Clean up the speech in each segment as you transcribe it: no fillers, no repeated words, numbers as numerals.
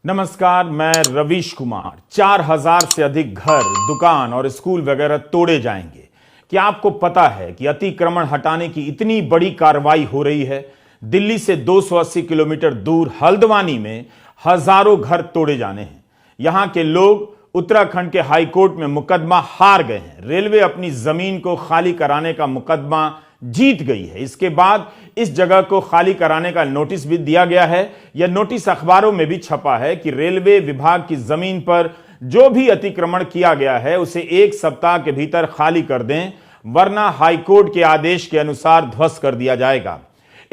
नमस्कार, मैं रवीश कुमार। 4000 से अधिक घर, दुकान और स्कूल वगैरह तोड़े जाएंगे। क्या आपको पता है कि अतिक्रमण हटाने की इतनी बड़ी कार्रवाई हो रही है? दिल्ली से 280 किलोमीटर दूर हल्द्वानी में हजारों घर तोड़े जाने हैं। यहां के लोग उत्तराखंड के हाई कोर्ट में मुकदमा हार गए हैं। रेलवे अपनी जमीन को खाली कराने का मुकदमा जीत गई है। इसके बाद इस जगह को खाली कराने का नोटिस भी दिया गया है। यह नोटिस अखबारों में भी छपा है कि रेलवे विभाग की जमीन पर जो भी अतिक्रमण किया गया है उसे 1 सप्ताह के भीतर खाली कर दें, वरना हाईकोर्ट के आदेश के अनुसार ध्वस्त कर दिया जाएगा।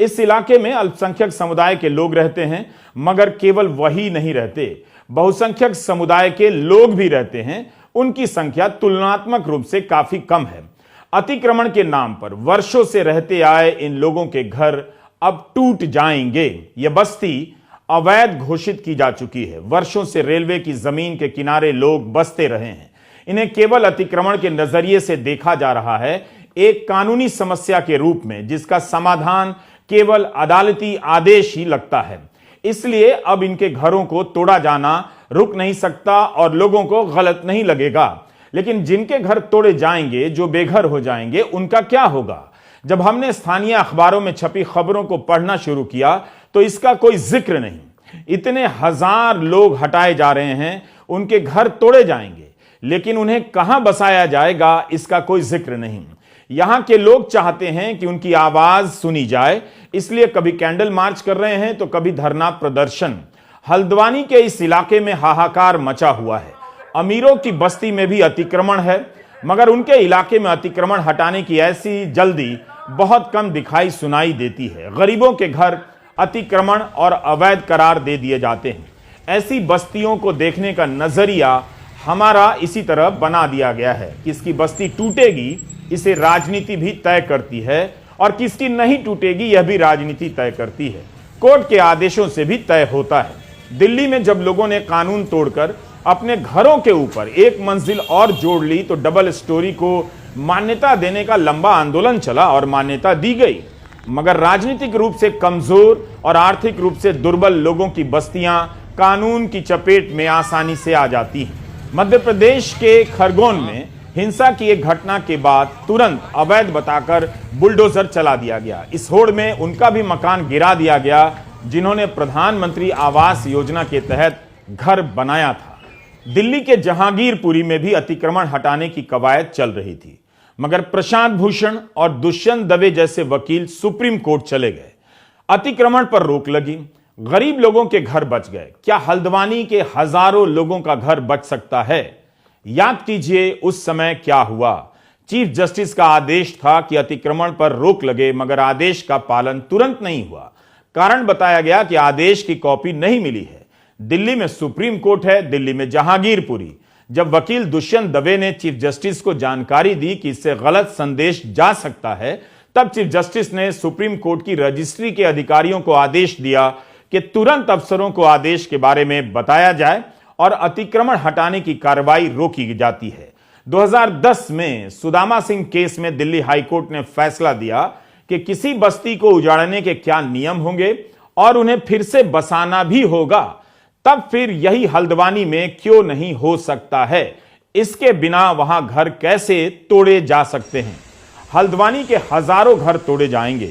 इस इलाके में अल्पसंख्यक समुदाय के लोग रहते हैं, मगर केवल वही नहीं रहते, बहुसंख्यक समुदाय के लोग भी रहते हैं। उनकी संख्या तुलनात्मक रूप से काफी कम है। अतिक्रमण के नाम पर वर्षों से रहते आए इन लोगों के घर अब टूट जाएंगे। यह बस्ती अवैध घोषित की जा चुकी है। वर्षों से रेलवे की जमीन के किनारे लोग बसते रहे हैं। इन्हें केवल अतिक्रमण के नजरिए से देखा जा रहा है, एक कानूनी समस्या के रूप में, जिसका समाधान केवल अदालती आदेश ही लगता है। इसलिए अब इनके घरों को तोड़ा जाना रुक नहीं सकता और लोगों को गलत नहीं लगेगा। लेकिन जिनके घर तोड़े जाएंगे, जो बेघर हो जाएंगे, उनका क्या होगा? जब हमने स्थानीय अखबारों में छपी खबरों को पढ़ना शुरू किया तो इसका कोई जिक्र नहीं। इतने हजार लोग हटाए जा रहे हैं, उनके घर तोड़े जाएंगे, लेकिन उन्हें कहां बसाया जाएगा इसका कोई जिक्र नहीं। यहां के लोग चाहते हैं कि उनकी आवाज सुनी जाए, इसलिए कभी कैंडल मार्च कर रहे हैं तो कभी धरना प्रदर्शन। हल्द्वानी के इस इलाके में हाहाकार मचा हुआ है। अमीरों की बस्ती में भी अतिक्रमण है, मगर उनके इलाके में अतिक्रमण हटाने की ऐसी जल्दी बहुत कम दिखाई सुनाई देती है। गरीबों के घर अतिक्रमण और अवैध करार दे दिए जाते हैं। ऐसी बस्तियों को देखने का नजरिया हमारा इसी तरह बना दिया गया है। किसकी बस्ती टूटेगी इसे राजनीति भी तय करती है, और किसकी नहीं टूटेगी यह भी राजनीति तय करती है। कोर्ट के आदेशों से भी तय होता है। दिल्ली में जब लोगों ने कानून तोड़कर अपने घरों के ऊपर एक मंजिल और जोड़ ली तो डबल स्टोरी को मान्यता देने का लंबा आंदोलन चला और मान्यता दी गई। मगर राजनीतिक रूप से कमजोर और आर्थिक रूप से दुर्बल लोगों की बस्तियां कानून की चपेट में आसानी से आ जाती हैं। मध्य प्रदेश के खरगोन में हिंसा की एक घटना के बाद तुरंत अवैध बताकर बुलडोजर चला दिया गया। इस होड़ में उनका भी मकान गिरा दिया गया जिन्होंने प्रधानमंत्री आवास योजना के तहत घर बनाया था। दिल्ली के जहांगीरपुरी में भी अतिक्रमण हटाने की कवायद चल रही थी, मगर प्रशांत भूषण और दुष्यंत दवे जैसे वकील सुप्रीम कोर्ट चले गए। अतिक्रमण पर रोक लगी, गरीब लोगों के घर बच गए। क्या हल्द्वानी के हजारों लोगों का घर बच सकता है? याद कीजिए उस समय क्या हुआ। चीफ जस्टिस का आदेश था कि अतिक्रमण पर रोक लगे, मगर आदेश का पालन तुरंत नहीं हुआ। कारण बताया गया कि आदेश की कॉपी नहीं मिली है। दिल्ली में सुप्रीम कोर्ट है, दिल्ली में जहांगीरपुरी। जब वकील दुष्यंत दवे ने चीफ जस्टिस को जानकारी दी कि इससे गलत संदेश जा सकता है, तब चीफ जस्टिस ने सुप्रीम कोर्ट की रजिस्ट्री के अधिकारियों को आदेश दिया कि तुरंत अफसरों को आदेश के बारे में बताया जाए और अतिक्रमण हटाने की कार्रवाई रोकी जाती है। 2010 में सुदामा सिंह केस में दिल्ली हाईकोर्ट ने फैसला दिया कि किसी बस्ती को उजाड़ने के क्या नियम होंगे और उन्हें फिर से बसाना भी होगा। तब फिर यही हल्द्वानी में क्यों नहीं हो सकता है? इसके बिना वहां घर कैसे तोड़े जा सकते हैं? हल्द्वानी के हजारों घर तोड़े जाएंगे।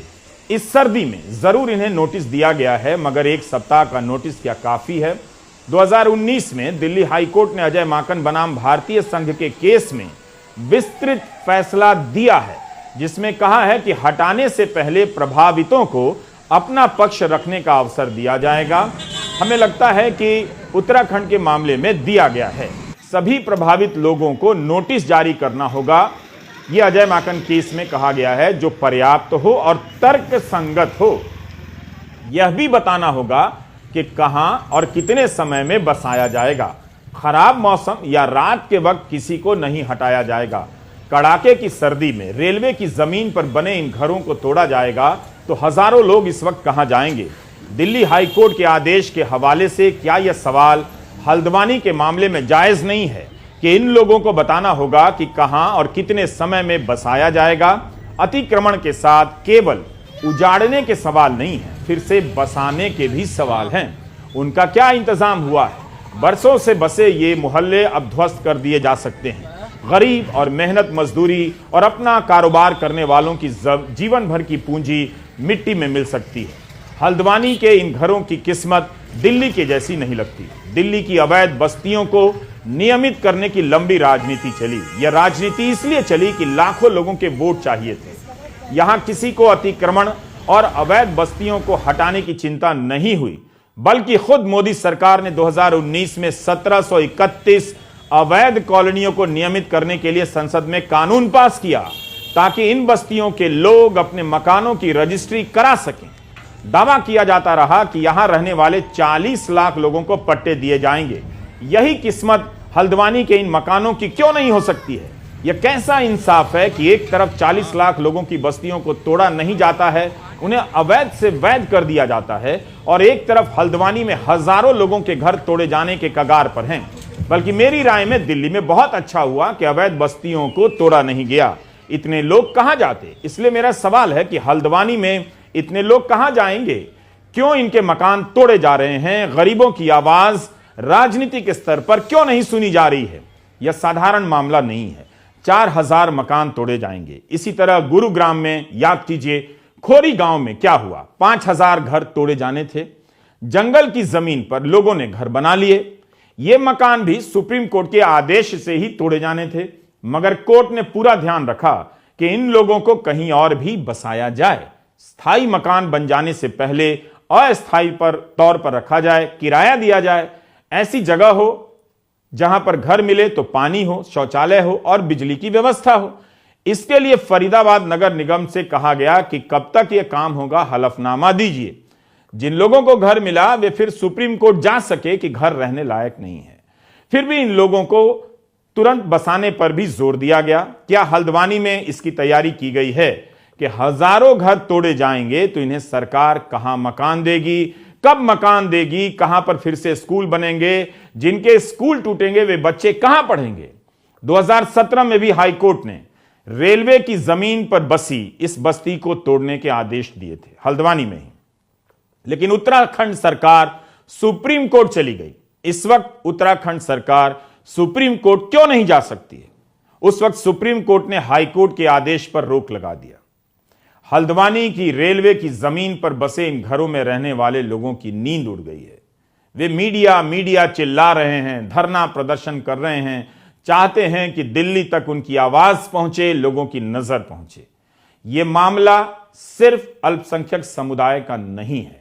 इस सर्दी में जरूर इन्हें नोटिस दिया गया है, मगर 1 सप्ताह का नोटिस क्या काफी है? 2019 में दिल्ली हाईकोर्ट ने अजय माकन बनाम भारतीय संघ के केस में विस्तृत फैसला दिया है, जिसमें कहा है कि हटाने से पहले प्रभावितों को अपना पक्ष रखने का अवसर दिया जाएगा। हमें लगता है कि उत्तराखंड के मामले में दिया गया है। सभी प्रभावित लोगों को नोटिस जारी करना होगा, यह अजय माकन केस में कहा गया है, जो पर्याप्त हो और तर्क संगत हो। यह भी बताना होगा कि कहां और कितने समय में बसाया जाएगा। खराब मौसम या रात के वक्त किसी को नहीं हटाया जाएगा। कड़ाके की सर्दी में रेलवे की जमीन पर बने इन घरों को तोड़ा जाएगा तो हजारों लोग इस वक्त कहां जाएंगे? दिल्ली हाईकोर्ट के आदेश के हवाले से क्या यह सवाल हल्द्वानी के मामले में जायज नहीं है कि इन लोगों को बताना होगा कि कहां और कितने समय में बसाया जाएगा? अतिक्रमण के साथ केवल उजाड़ने के सवाल नहीं है, फिर से बसाने के भी सवाल हैं। उनका क्या इंतजाम हुआ है? बरसों से बसे ये मोहल्ले अब ध्वस्त कर दिए जा सकते हैं। गरीब और मेहनत मजदूरी और अपना कारोबार करने वालों की जीवन भर की पूंजी मिट्टी में मिल सकती है। हल्द्वानी के इन घरों की किस्मत दिल्ली के जैसी नहीं लगती। दिल्ली की अवैध बस्तियों को नियमित करने की लंबी राजनीति चली। यह राजनीति इसलिए चली कि लाखों लोगों के वोट चाहिए थे। यहां किसी को अतिक्रमण और अवैध बस्तियों को हटाने की चिंता नहीं हुई, बल्कि खुद मोदी सरकार ने 2019 में 1731 अवैध कॉलोनियों को नियमित करने के लिए संसद में कानून पास किया, ताकि इन बस्तियों के लोग अपने मकानों की रजिस्ट्री करा सकें। दावा किया जाता रहा कि यहां रहने वाले 40 लाख लोगों को पट्टे दिए जाएंगे। यही किस्मत हल्द्वानी के इन मकानों की क्यों नहीं हो सकती है? यह कैसा इंसाफ है कि एक तरफ 40 लाख लोगों की बस्तियों को तोड़ा नहीं जाता है, उन्हें अवैध से वैध कर दिया जाता है, और एक तरफ हल्द्वानी में हजारों लोगों के घर तोड़े जाने के कगार पर हैं। बल्कि मेरी राय में दिल्ली में बहुत अच्छा हुआ कि अवैध बस्तियों को तोड़ा नहीं गया। इतने लोग कहां जाते? इसलिए मेरा सवाल है कि हल्द्वानी में इतने लोग कहां जाएंगे? क्यों इनके मकान तोड़े जा रहे हैं? गरीबों की आवाज राजनीतिक स्तर पर क्यों नहीं सुनी जा रही है? यह साधारण मामला नहीं है। 4000 मकान तोड़े जाएंगे। इसी तरह गुरुग्राम में याद कीजिए, खोरी गांव में क्या हुआ? 5000 घर तोड़े जाने थे। जंगल की जमीन पर लोगों ने घर बना लिए। ये मकान भी सुप्रीम कोर्ट के आदेश से ही तोड़े जाने थे, मगर कोर्ट ने पूरा ध्यान रखा कि इन लोगों को कहीं और भी बसाया जाए। स्थायी मकान बन जाने से पहले अस्थायी तौर पर रखा जाए, किराया दिया जाए। ऐसी जगह हो जहां पर घर मिले तो पानी हो, शौचालय हो और बिजली की व्यवस्था हो। इसके लिए फरीदाबाद नगर निगम से कहा गया कि कब तक यह काम होगा, हलफनामा दीजिए। जिन लोगों को घर मिला वे फिर सुप्रीम कोर्ट जा सके कि घर रहने लायक नहीं है। फिर भी इन लोगों को तुरंत बसाने पर भी जोर दिया गया। क्या हल्द्वानी में इसकी तैयारी की गई है कि हजारों घर तोड़े जाएंगे तो इन्हें सरकार कहां मकान देगी, कब मकान देगी, कहां पर फिर से स्कूल बनेंगे? जिनके स्कूल टूटेंगे वे बच्चे कहां पढ़ेंगे? 2017 में भी हाई कोर्ट ने रेलवे की जमीन पर बसी इस बस्ती को तोड़ने के आदेश दिए थे, हल्द्वानी में ही। लेकिन उत्तराखंड सरकार सुप्रीम कोर्ट चली गई। इस वक्त उत्तराखंड सरकार सुप्रीम कोर्ट क्यों नहीं जा सकती है? उस वक्त सुप्रीम कोर्ट ने हाई कोर्ट के आदेश पर रोक लगा दिया। हल्द्वानी की रेलवे की जमीन पर बसे इन घरों में रहने वाले लोगों की नींद उड़ गई है। वे मीडिया चिल्ला रहे हैं, धरना प्रदर्शन कर रहे हैं, चाहते हैं कि दिल्ली तक उनकी आवाज पहुंचे, लोगों की नजर पहुंचे। यह मामला सिर्फ अल्पसंख्यक समुदाय का नहीं है।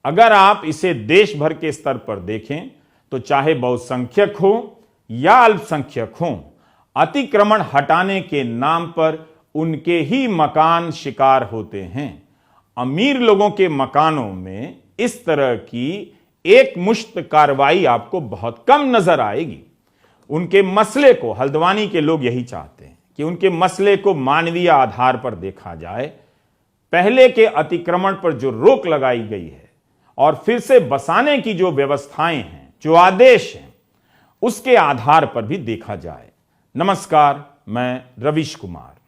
अगर आप इसे देश भर के स्तर पर देखें तो चाहे बहुसंख्यक हो या अल्पसंख्यक हो, अतिक्रमण हटाने के नाम पर उनके ही मकान शिकार होते हैं। अमीर लोगों के मकानों में इस तरह की एक मुश्त कार्रवाई आपको बहुत कम नजर आएगी। उनके मसले को, हल्द्वानी के लोग यही चाहते हैं कि उनके मसले को मानवीय आधार पर देखा जाए। पहले के अतिक्रमण पर जो रोक लगाई गई है और फिर से बसाने की जो व्यवस्थाएं हैं, जो आदेश हैं, उसके आधार पर भी देखा जाए। नमस्कार, मैं रवीश कुमार।